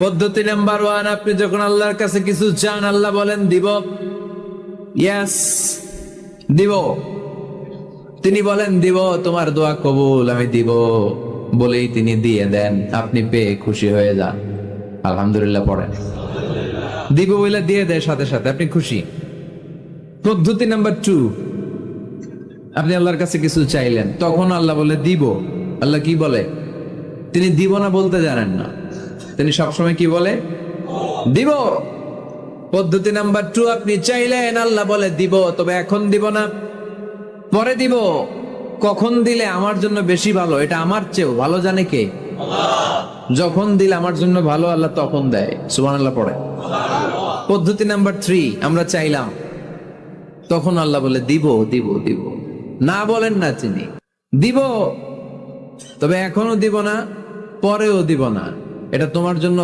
পদ্ধতি নাম্বার 1, আপনি যখন আল্লাহর কাছে কিছু চান আল্লাহ বলেন দিব, ইয়েস দিব। তিনি বলেন দিব, তোমার দোয়া কবুল, আমি দিব বলেই তিনি দিয়ে দেন, আপনি পেয়ে খুশি হয়ে যান, আলহামদুলিল্লাহ পড়েন। দিব বলে দিয়ে দেয় সাথে সাথে, আপনি খুশি। পদ্ধতি নাম্বার 2, আপনি আল্লাহর কাছে কিছু চাইলেন, তখন আল্লাহ বলে দিব। আল্লাহ কি বলে? তিনি দিব না বলতে জানেন না, তিনি সবসময় কি বলে? দিব। পদ্ধতি নাম্বার 2, আপনি চাইলেন, আল্লাহ বলে দিব, তবে এখন দিব না, পরে দিব। কখন দিলে আমার জন্য বেশি ভালো, এটা আমার চেয়েও ভালো জানে কে? যখন দিলে আমার জন্য ভালো আল্লাহ তখন দেয়, সুবহানাল্লাহ পড়ে। পদ্ধতি নাম্বার 3, আমরা চাইলাম, তখন আল্লাহ বলে দিব দিব দিব, না বলেন না তিনি, দিব তবে এখনো দিব না, পরেও দিব না, এটা তোমার জন্য